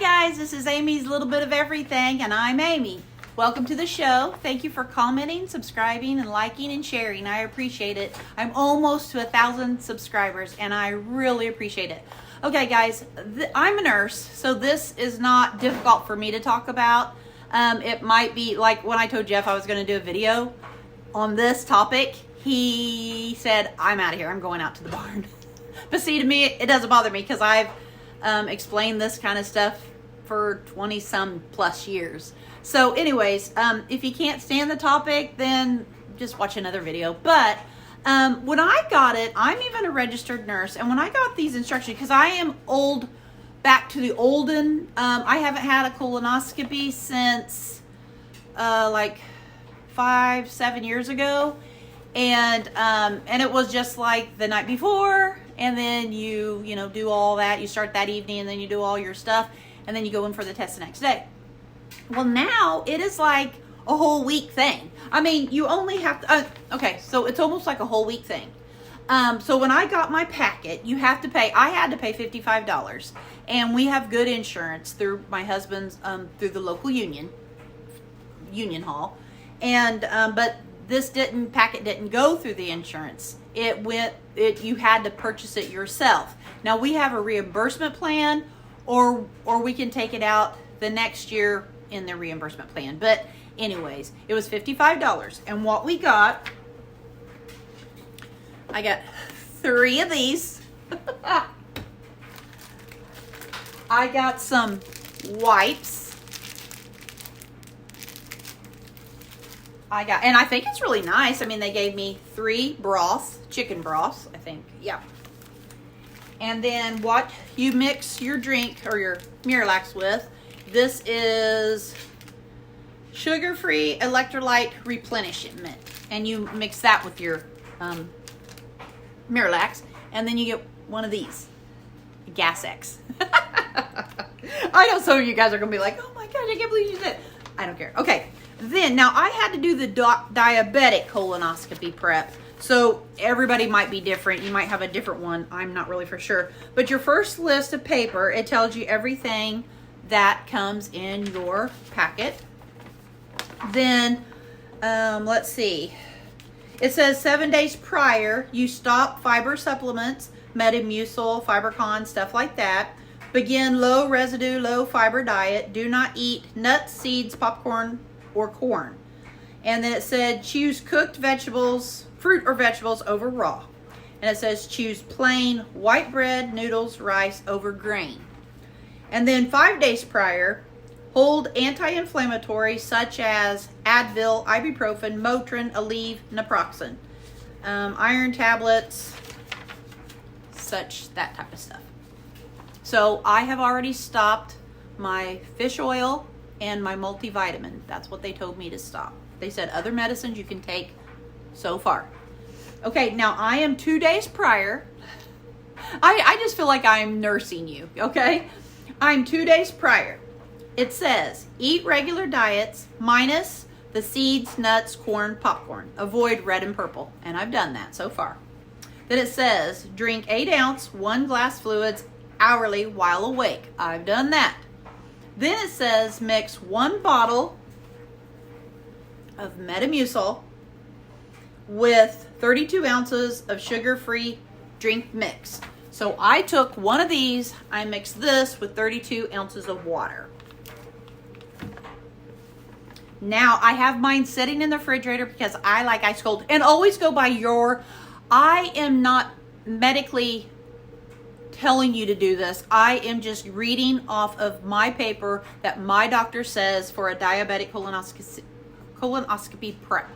guys, this is Amy's Little Bit of Everything, and I'm Amy. Welcome to the show. Thank you for commenting, subscribing, and liking and sharing. I appreciate it. I'm almost to 1,000 subscribers, and I really appreciate it. Okay, guys, I'm a nurse, so this is not difficult for me to talk about. It might be like when I told Jeff I was going to do a video on this topic, he said, I'm out of here. I'm going out to the barn. But see, to me, it doesn't bother me because I've explained this kind of stuff for 20-some plus years. So anyways, if you can't stand the topic, then just watch another video. But when I got it, I'm even a registered nurse. And when I got these instructions, because I am old, back to the olden, I haven't had a colonoscopy since like 5-7 years ago. And it was just like the night before, and then you do all that. You start that evening, and then you do all your stuff, and then you go in for the test the next day. Well, now it is like a whole week thing. I mean, you only have to, okay, so it's almost like a whole week thing. So when I got my packet, you have to pay, I had to pay $55, and we have good insurance through my husband's, through the local union hall. And, but this packet didn't go through the insurance. You had to purchase it yourself. Now we have a reimbursement plan, or we can take it out the next year in the reimbursement plan. But anyways, it was $55. And what we got, I got 3 of these. I got some wipes. And I think it's really nice. I mean, they gave me 3 broths, chicken broths, I think. Yeah. And then what you mix your drink or your Miralax with, this is sugar-free electrolyte replenishment. And you mix that with your Miralax, and then you get one of these, Gas X. I know some of you guys are going to be like, oh my gosh, I can't believe you did that. I don't care. Okay. Then, now I had to do the diabetic colonoscopy prep. So everybody might be different. You might have a different one. I'm not really for sure. But your first list of paper, it tells you everything that comes in your packet. Then, let's see. It says 7 days prior, you stop fiber supplements, Metamucil, FiberCon, stuff like that. Begin low residue, low fiber diet. Do not eat nuts, seeds, popcorn, or corn. And then it said choose cooked vegetables, fruit or vegetables over raw. And it says choose plain white bread, noodles, rice over grain. And then 5 days prior, hold anti-inflammatory such as Advil, ibuprofen, Motrin, Aleve, naproxen, iron tablets, that type of stuff. So I have already stopped my fish oil and my multivitamin. That's what they told me to stop. They said other medicines you can take so far. Okay, now I am 2 days prior. I just feel like I'm nursing you, okay? I'm 2 days prior. It says, eat regular diets minus the seeds, nuts, corn, popcorn. Avoid red and purple. And I've done that so far. Then it says, drink 8 ounce, 1 glass fluids hourly while awake. I've done that. Then it says mix 1 bottle of Metamucil with 32 ounces of sugar-free drink mix. So I took one of these, I mixed this with 32 ounces of water. Now I have mine sitting in the refrigerator because I like ice cold. And always go by I am not medically telling you to do this. I am just reading off of my paper that my doctor says for a diabetic colonoscopy prep.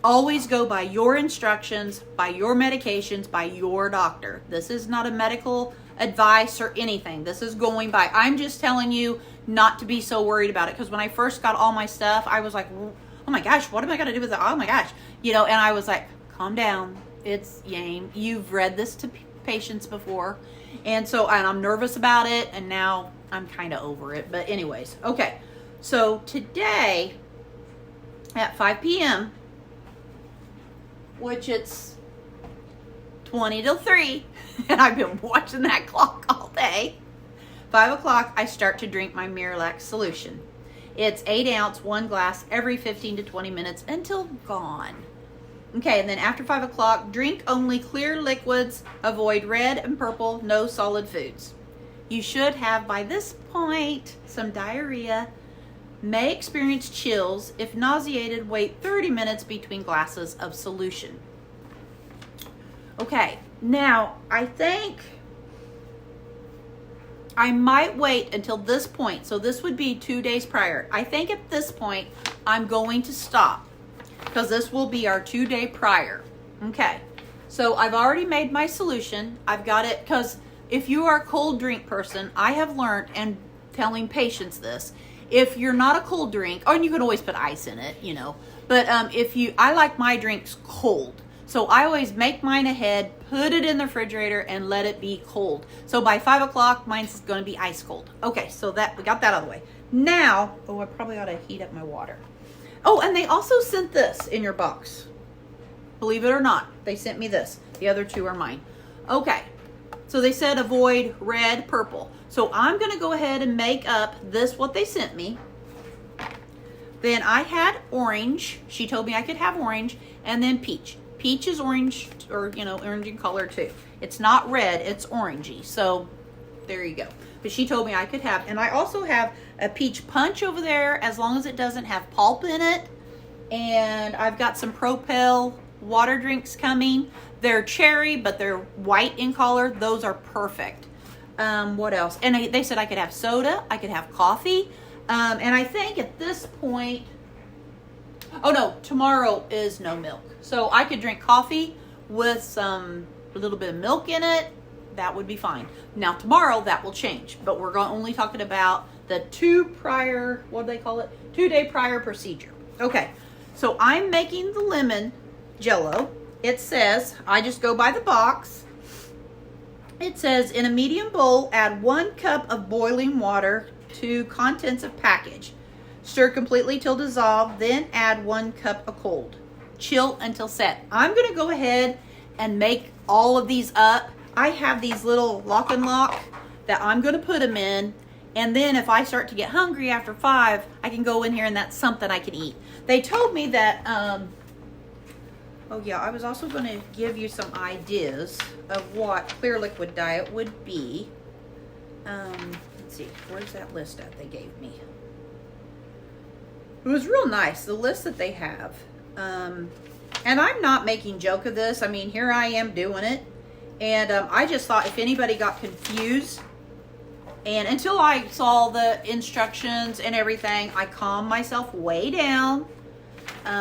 Always go by your instructions, by your medications, by your doctor. This is not a medical advice or anything. This is going by, I'm just telling you not to be so worried about it. Because when I first got all my stuff, I was like, oh my gosh, what am I going to do with it? Oh my gosh. And I was like, calm down. It's Yame. You've read this to patients before. And I'm nervous about it. And now I'm kind of over it. But anyways, okay. So today at 5 p.m., which it's 20 till 3, and I've been watching that clock all day. 5 o'clock, I start to drink my Miralax solution. It's 8 ounce, 1 glass every 15 to 20 minutes until gone. Okay, and then after 5 o'clock, drink only clear liquids, avoid red and purple, no solid foods. You should have, by this point, some diarrhea, may experience chills. If nauseated, wait 30 minutes between glasses of solution. Okay, now I think I might wait until this point. So this would be 2 days prior. I think at this point, I'm going to stop because this will be our 2 day prior. Okay, so I've already made my solution. I've got it, because if you are a cold drink person, I have learned, and telling patients this, if you're not a cold drink, or you can always put ice in it, you know, but I like my drinks cold. So I always make mine ahead, put it in the refrigerator, and let it be cold. So by 5 o'clock, mine's going to be ice cold. Okay, so that we got that out of the way. Now, oh, I probably ought to heat up my water. Oh, and they also sent this in your box. Believe it or not, they sent me this. The other two are mine. Okay, so they said avoid red, purple. So I'm going to go ahead and make up this, what they sent me. Then I had orange. She told me I could have orange, and then peach. Peach is orange, or, you know, orange in color too. It's not red, it's orangey. So there you go. But she told me I could have, and I also have a peach punch over there, as long as it doesn't have pulp in it. And I've got some Propel water drinks coming. They're cherry, but they're white in color. Those are perfect. What else? And they said I could have soda, I could have coffee. And I think at this point, oh no, tomorrow is no milk. So I could drink coffee with a little bit of milk in it. That would be fine. Now tomorrow that will change, but we're only talking about the 2 day prior procedure. Okay, so I'm making the lemon jello. It says, I just go by the box. It says, in a medium bowl, add 1 cup of boiling water to contents of package. Stir completely till dissolved, then add 1 cup of cold. Chill until set. I'm going to go ahead and make all of these up. I have these little lock and lock that I'm going to put them in. And then if I start to get hungry after 5, I can go in here and that's something I can eat. They told me that, oh yeah, I was also going to give you some ideas of what clear liquid diet would be. Let's see, where's that list at they gave me? It was real nice, the list that they have. And I'm not making joke of this. I mean, here I am doing it. And I just thought if anybody got confused, and until I saw the instructions and everything, I calmed myself way down.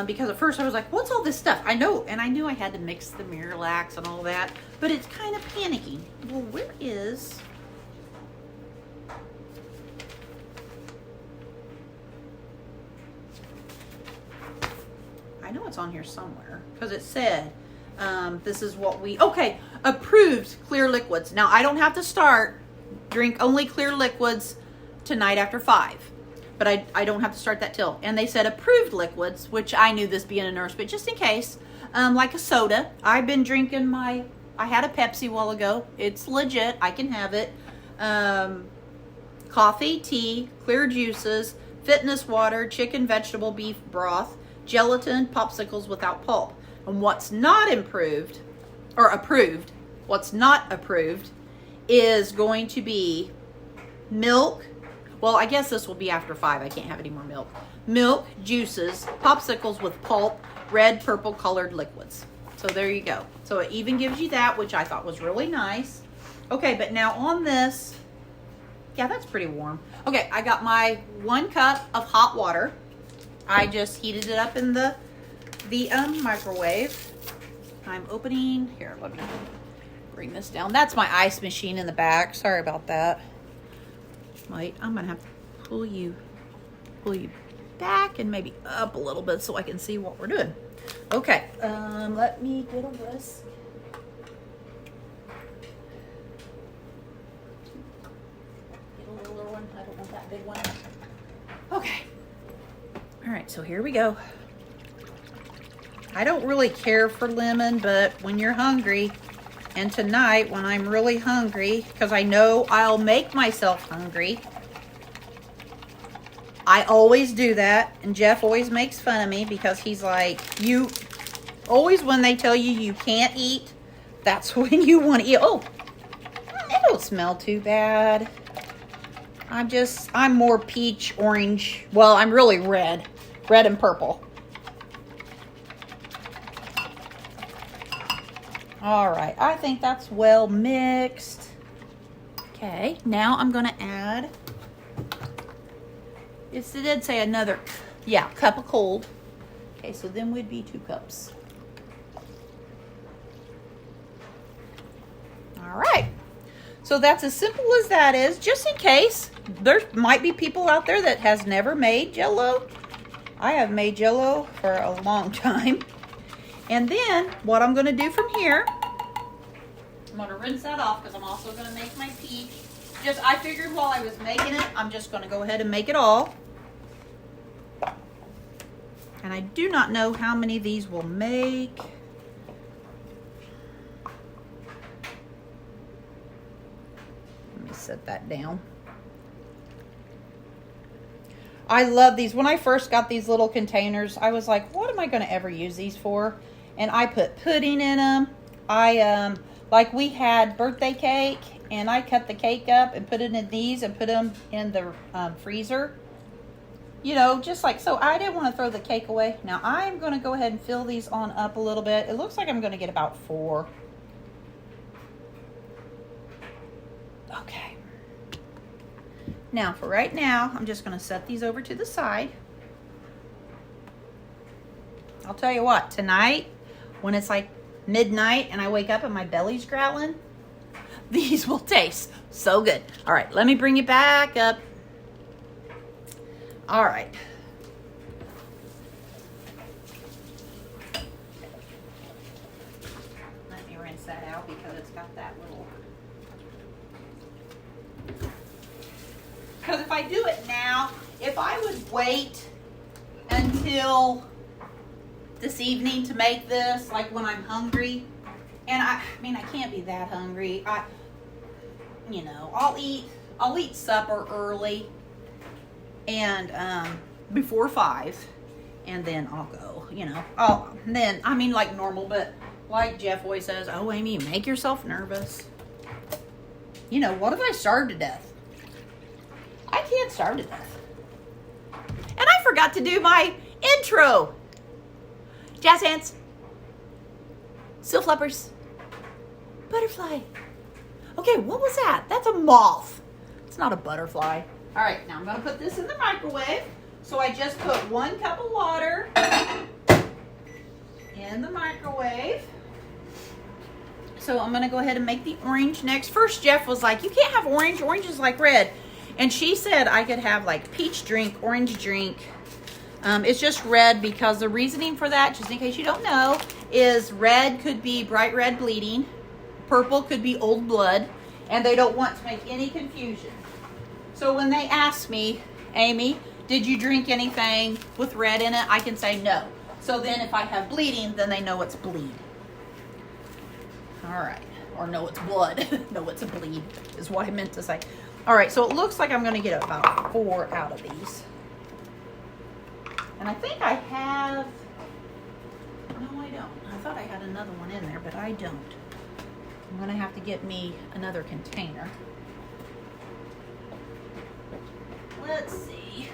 Because at first I was like, what's all this stuff? I know, and I knew I had to mix the Miralax and all that, but it's kind of panicking. Well, where is... I know it's on here somewhere, because it said, this is what we... Okay, approved clear liquids. Now, I don't have to drink only clear liquids tonight after 5. But I don't have to start that till. And they said approved liquids, which I knew this being a nurse, but just in case, like a soda. I've been drinking I had a Pepsi a while ago. It's legit. I can have it. Coffee, tea, clear juices, fitness water, chicken, vegetable, beef broth, gelatin, popsicles without pulp. And what's not approved what's not approved is going to be milk. Well, I guess this will be after 5. I can't have any more milk. Milk, juices, popsicles with pulp, red, purple colored liquids. So there you go. So it even gives you that, which I thought was really nice. Okay, but now on this, yeah, that's pretty warm. Okay, I got my 1 cup of hot water. I just heated it up in the microwave. I'm opening, here, let me bring this down. That's my ice machine in the back. Sorry about that. Wait, I'm gonna have to pull you back and maybe up a little bit so I can see what we're doing. Okay, let me get a whisk. Get a littler one. I don't want that big one. Okay. All right, so here we go. I don't really care for lemon, but when you're hungry, And tonight, when I'm really hungry, because I know I'll make myself hungry, I always do that. And Jeff always makes fun of me because he's like, you always, when they tell you you can't eat, that's when you want to eat. Oh, it don't smell too bad. I'm more peach, orange. Well, I'm really red and purple. All right, I think that's well mixed. Okay, now I'm gonna add, it did say another, yeah, cup of cold. Okay, so then we'd be 2 cups. All right, so that's as simple as that is. Just in case, there might be people out there that has never made Jell-O. I have made Jell-O for a long time. And then what I'm going to do from here, I'm going to rinse that off because I'm also going to make my peach. I figured while I was making it, I'm just going to go ahead and make it all. And I do not know how many of these will make. Let me set that down. I love these. When I first got these little containers, I was like, what am I going to ever use these for? And I put pudding in them. Like we had birthday cake, and I cut the cake up and put it in these and put them in the freezer. You know, just like so. I didn't want to throw the cake away. Now I'm going to go ahead and fill these on up a little bit. It looks like I'm going to get about 4. Okay. Now, for right now, I'm just going to set these over to the side. I'll tell you what, tonight, when it's like midnight and I wake up and my belly's growling, these will taste so good. All right, let me bring you back up. All right. Let me rinse that out because it's got that little... Because if I do it now, if I would wait until this evening to make this, like when I'm hungry, and I mean, I can't be that hungry. I'll eat supper early and before 5, and then I'll go, like normal, but like Jeff always says, oh, Amy, make yourself nervous. What if I starve to death? I can't starve to death. And I forgot to do my intro. Jazz hands. Seal flappers. Butterfly. Okay, what was that? That's a moth. It's not a butterfly. All right, now I'm going to put this in the microwave. So I just put 1 cup of water in the microwave. So I'm going to go ahead and make the orange next. First, Jeff was like, you can't have orange. Orange is like red. And she said I could have like peach drink, orange drink. It's just red because the reasoning for that, just in case you don't know, is red could be bright red bleeding. Purple could be old blood. And they don't want to make any confusion. So when they ask me, Amy, did you drink anything with red in it? I can say no. So then if I have bleeding, then they know it's bleed. All right. Or no, it's blood. No, it's a bleed is what I meant to say. All right, so it looks like I'm going to get about 4 out of these. And I think I have... No, I don't. I thought I had another one in there, but I don't. I'm going to have to get me another container. Let's see.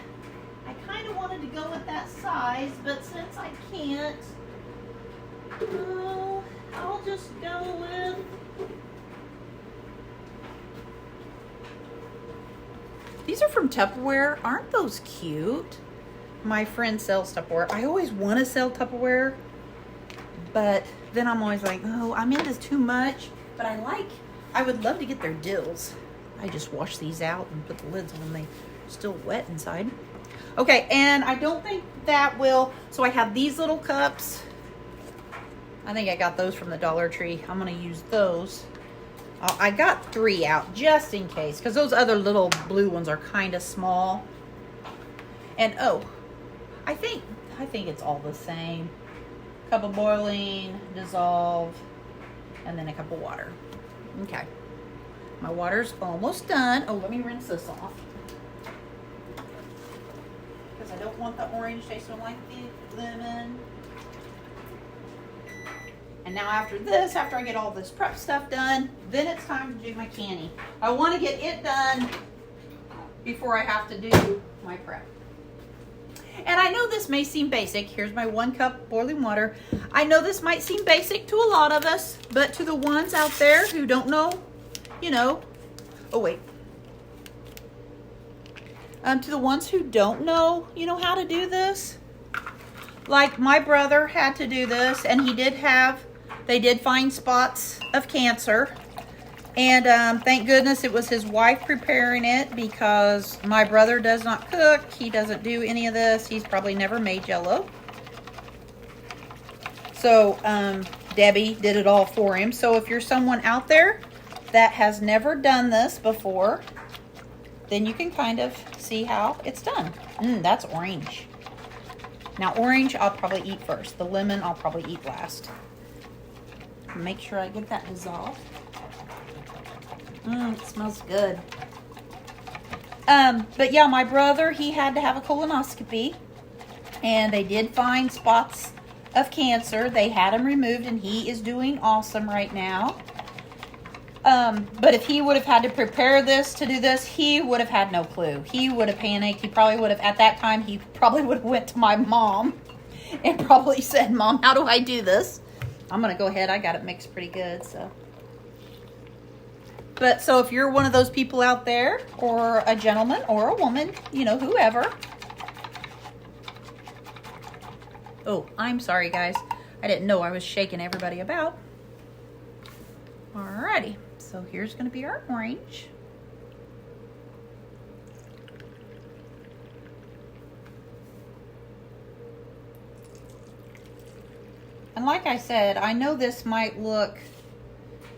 I kind of wanted to go with that size, but since I can't, I'll just go with... These are from Tupperware. Aren't those cute? My friend sells Tupperware. I always want to sell Tupperware, but then I'm always like, oh, I'm into too much. But I would love to get their dills. I just wash these out and put the lids on. They're still wet inside. Okay, and I don't think that will, so I have these little cups. I think I got those from the Dollar Tree. I'm going to use those. I got 3 out just in case, because those other little blue ones are kind of small. And I think it's all the same. Cup of boiling, dissolve. and then a cup of water. Okay. My water's almost done. Oh, let me rinse this off. Because I don't want the orange tasting like the lemon. And now after this, after I get all this prep stuff done, then it's time to do my canning. I want to get it done before I have to do my prep. And I know this may seem basic. Here's my 1 cup boiling water. I know this might seem basic to a lot of us, but to the ones out there who don't know, you know, oh wait. To the ones who don't know, you know, how to do this. Like my brother had to do this, and they did find spots of cancer. And thank goodness it was his wife preparing it, because my brother does not cook. He doesn't do any of this. He's probably never made Jell-O. So Debbie did it all for him. So if you're someone out there that has never done this before, then you can kind of see how it's done. That's orange. Now orange I'll probably eat first. The lemon I'll probably eat last. Make sure I get that dissolved. It smells good. But yeah, my brother, he had to have a colonoscopy, and they did find spots of cancer. They had him removed, and he is doing awesome right now. But if he would have had to prepare this to do this, he would have had no clue. He would have panicked. He probably would have, at that time, he probably would have went to my mom and probably said, "Mom, how do I do this?" I'm going to go ahead. I got it mixed pretty good, so. But so if you're one of those people out there, or a gentleman or a woman, you know, whoever. Oh, I'm sorry, guys. I didn't know I was shaking everybody about. Alrighty, so here's going to be our orange. And like I said, I know this might look,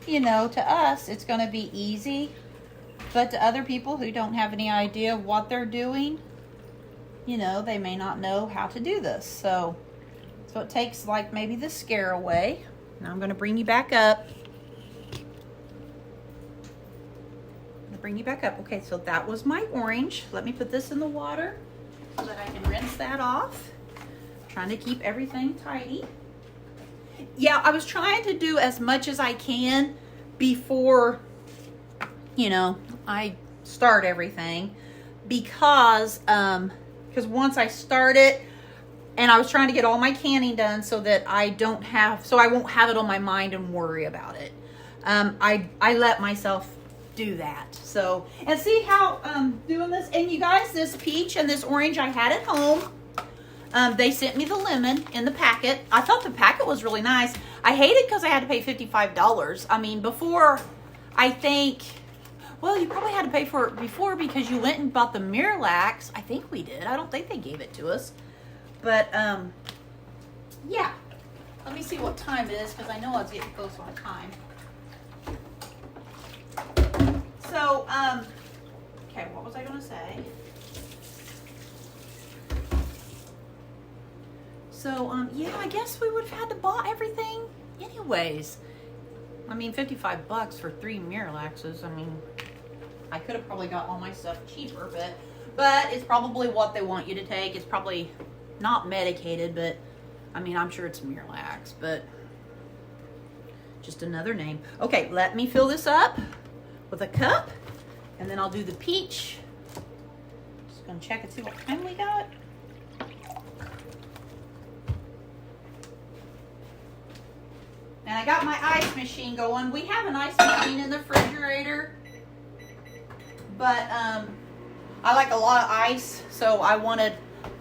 you know, to us, it's going to be easy. But to other people who don't have any idea of what they're doing, you know, they may not know how to do this. So it takes like maybe the scare away. Now I'm going to bring you back up. Okay, so that was my orange. Let me put this in the water so that I can rinse that off. Trying to keep everything tidy. Yeah, I was trying to do as much as I can before, you know, I start everything, because once I start it, and I was trying to get all my canning done so that I won't have it on my mind and worry about it. I let myself do that. So, and see how doing this, and you guys, this peach and this orange I had at home. They sent me the lemon in the packet. I thought the packet was really nice. I hate it because I had to pay $55. I mean, before, I think, well, you probably had to pay for it before because you went and bought the Miralax. I think we did. I don't think they gave it to us. But, yeah. Let me see what time it is, because I know I was getting close on time. So, okay, what was I going to say? So, yeah, I guess we would have had to buy everything anyways. I mean, $55 for 3 Miralaxes. I mean, I could have probably got all my stuff cheaper, but it's probably what they want you to take. It's probably not medicated, but, I mean, I'm sure it's Miralax, but just another name. Okay, let me fill this up with a cup, and then I'll do the peach. Just gonna check and see what time we got. And I got my ice machine going. We have an ice machine in the refrigerator, but I like a lot of ice, so I wanted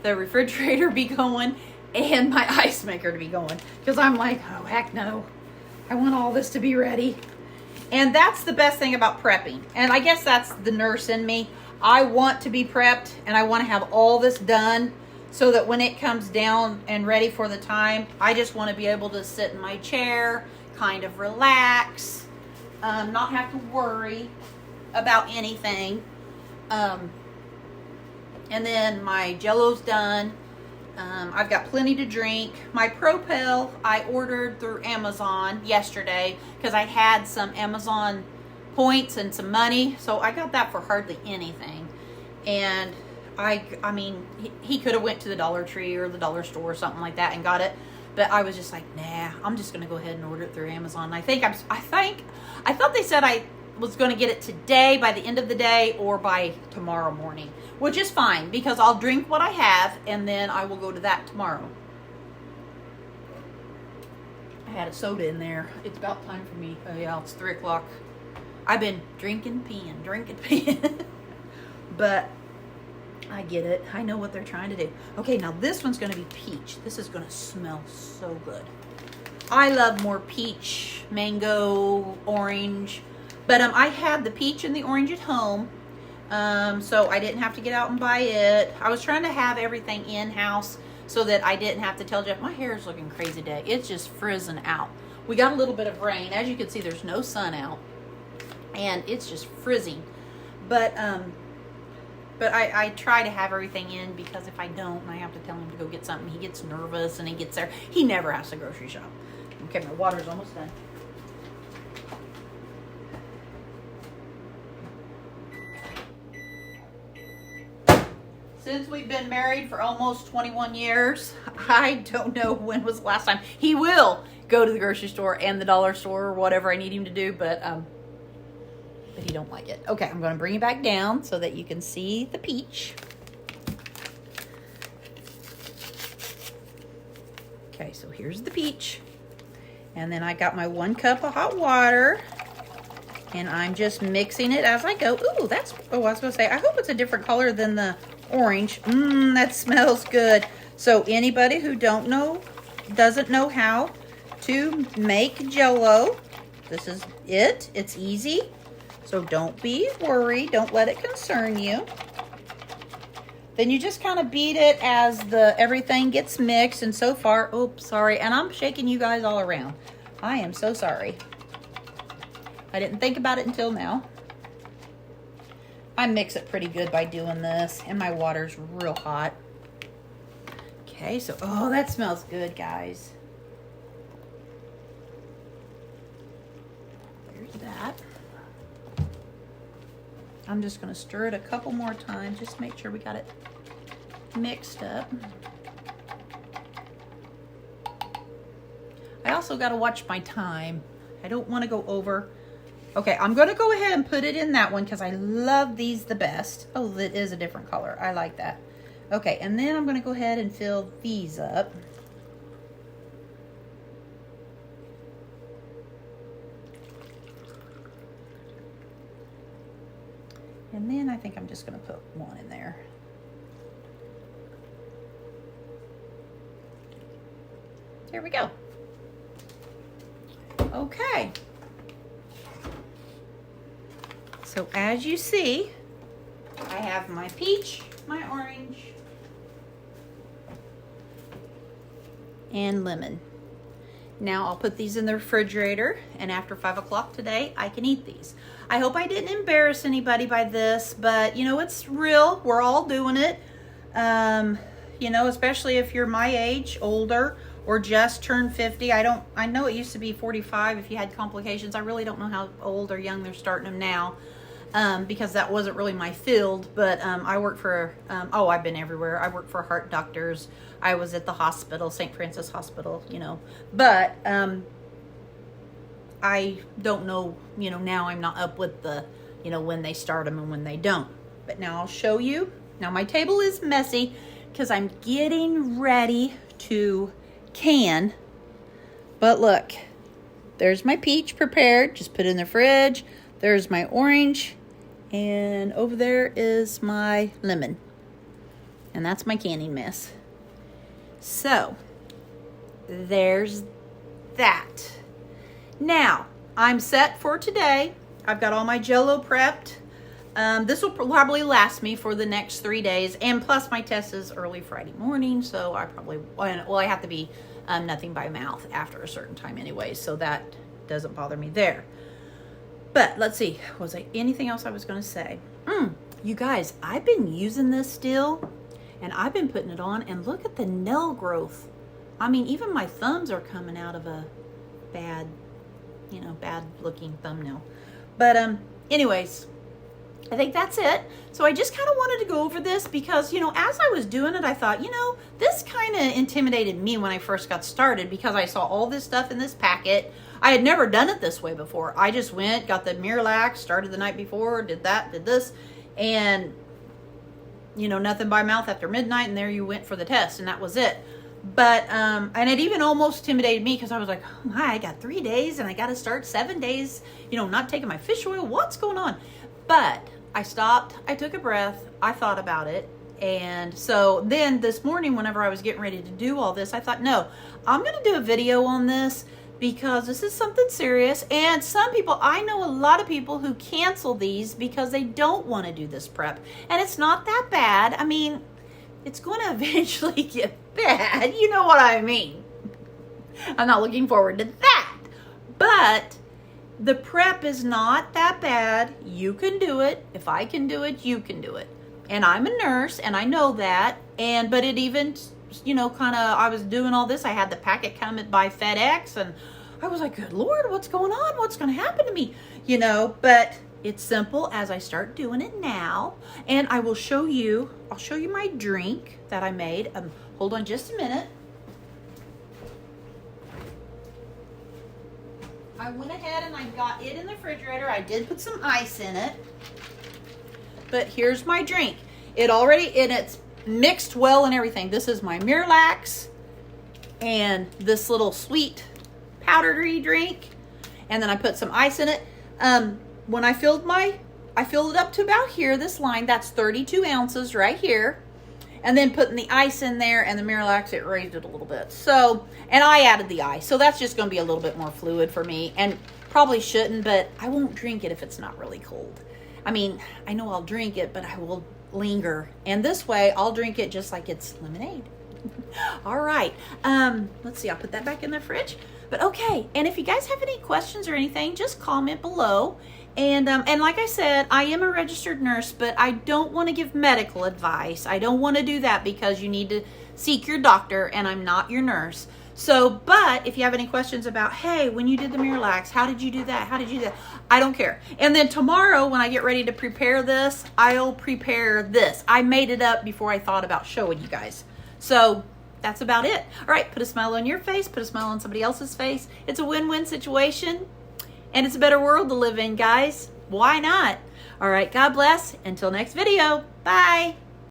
the refrigerator to be going and my ice maker to be going, because I'm like, oh heck no, I want all this to be ready. And that's the best thing about prepping, and I guess that's the nurse in me. I want to be prepped, and I want to have all this done so that when it comes down and ready for the time, I just want to be able to sit in my chair, kind of relax, not have to worry about anything. And then my Jell-O's done. I've got plenty to drink. My Propel I ordered through Amazon yesterday because I had some Amazon points and some money, so I got that for hardly anything. And I mean, he could have went to the Dollar Tree or the dollar store or something like that and got it, but I was just like, nah, I'm just gonna go ahead and order it through Amazon. I thought they said I was going to get it today by the end of the day or by tomorrow morning, which is fine because I'll drink what I have and then I will go to that tomorrow. I had a soda in there. It's about time for me. Oh yeah, it's 3 o'clock. I've been drinking, peeing. But I get it. I know what they're trying to do. Okay, now this one's going to be peach. This is going to smell so good. I love more peach, mango, orange. But I had the peach and the orange at home, so I didn't have to get out and buy it. I was trying to have everything in-house so that I didn't have to tell Jeff, my hair is looking crazy today. It's just frizzing out. We got a little bit of rain. As you can see, there's no sun out, and it's just frizzing. But I try to have everything in because if I don't, and I have to tell him to go get something, he gets nervous and he gets there. He never has to grocery shop. Okay, my water's almost done. Since we've been married for almost 21 years, I don't know when was the last time. He will go to the grocery store and the dollar store or whatever I need him to do, but he don't like it. Okay, I'm going to bring it back down so that you can see the peach. Okay, so here's the peach. And then I got my 1 cup of hot water. And I'm just mixing it as I go. Ooh, that's, oh, I was going to say, I hope it's a different color than the orange. That smells good. So anybody who doesn't know how to make Jell-O, this is it. It's easy. So don't be worried. Don't let it concern you. Then you just kind of beat it as everything gets mixed. And so far, oops, sorry. And I'm shaking you guys all around. I am so sorry. I didn't think about it until now. I mix it pretty good by doing this, and my water's real hot. Okay, so, oh, that smells good, guys. There's that. I'm just going to stir it a couple more times, just to make sure we got it mixed up. I also got to watch my time. I don't want to go over. Okay, I'm going to go ahead and put it in that one because I love these the best. Oh, that is a different color. I like that. Okay, and then I'm going to go ahead and fill these up. And then I think I'm just going to put one in there. There we go. Okay. So as you see, I have my peach, my orange, and lemon. Now I'll put these in the refrigerator, and after 5 o'clock today, I can eat these. I hope I didn't embarrass anybody by this, but you know, it's real. We're all doing it. You know, especially if you're my age, older, or just turned 50. I know it used to be 45 if you had complications. I really don't know how old or young they're starting them now. Because that wasn't really my field, but I work for, I've been everywhere. I work for heart doctors. I was at the hospital, St. Francis Hospital, you know. But I don't know, you know, now I'm not up with the, you know, when they start them and when they don't. But now I'll show you. Now my table is messy because I'm getting ready to can. But look, there's my peach prepared. Just put it in the fridge. There's my orange. And over there is my lemon. And that's my canning mess. So, there's that. Now, I'm set for today. I've got all my Jell-O prepped. This will probably last me for the next 3 days. And plus, my test is early Friday morning. So, I have to be nothing by mouth after a certain time anyway. So, that doesn't bother me there. But let's see, was there anything else I was going to say? You guys, I've been using this still, And I've been putting it on, and look at the nail growth. I mean, even my thumbs are coming out of a bad, bad looking thumbnail. But anyways, I think that's it. So I just kind of wanted to go over this because, as I was doing it, I thought, this kind of intimidated me when I first got started because I saw all this stuff in this packet. I had never done it this way before. I just went, got the Miralax, started the night before, did that, did this, and, nothing by mouth after midnight, and there you went for the test, and that was it. But, and it even almost intimidated me because I was like, oh my, I got 3 days and I got to start 7 days, not taking my fish oil. What's going on? But I stopped, I took a breath, I thought about it. And so then this morning, whenever I was getting ready to do all this, I thought, no, I'm going to do a video on this because this is something serious. And some people, I know a lot of people who cancel these because they don't want to do this prep. And it's not that bad. I mean, it's going to eventually get bad. You know what I mean? I'm not looking forward to that. But the prep is not that bad. You can do it. If I can do it, you can do it. And I'm a nurse, and I know that. But it even, I was doing all this. I had the packet come by FedEx, and I was like, good Lord, what's going on? What's going to happen to me? But it's simple as I start doing it now. And I'll show you my drink that I made. Hold on just a minute. I went ahead and I got it in the refrigerator. I did put some ice in it. But here's my drink. It's mixed well and everything. This is my Miralax and this little sweet powdery drink. And then I put some ice in it. When I filled it up to about here, this line, that's 32 ounces right here. And then putting the ice in there and the Miralax, it raised it a little bit. So, and I added the ice. So that's just going to be a little bit more fluid for me. And probably shouldn't, but I won't drink it if it's not really cold. I mean, I know I'll drink it, but I will linger. And this way, I'll drink it just like it's lemonade. All right. Let's see. I'll put that back in the fridge. But okay. And if you guys have any questions or anything, just comment below. And like I said, I am a registered nurse, but I don't want to give medical advice. I don't want to do that because you need to seek your doctor, and I'm not your nurse. So, but if you have any questions about, hey, when you did the Miralax, how did you do that? How did you do that? I don't care. And then tomorrow when I get ready to prepare this, I'll prepare this. I made it up before I thought about showing you guys. So that's about it. All right, put a smile on your face, put a smile on somebody else's face. It's a win-win situation. And it's a better world to live in, guys. Why not? All right, God bless. Until next video. Bye.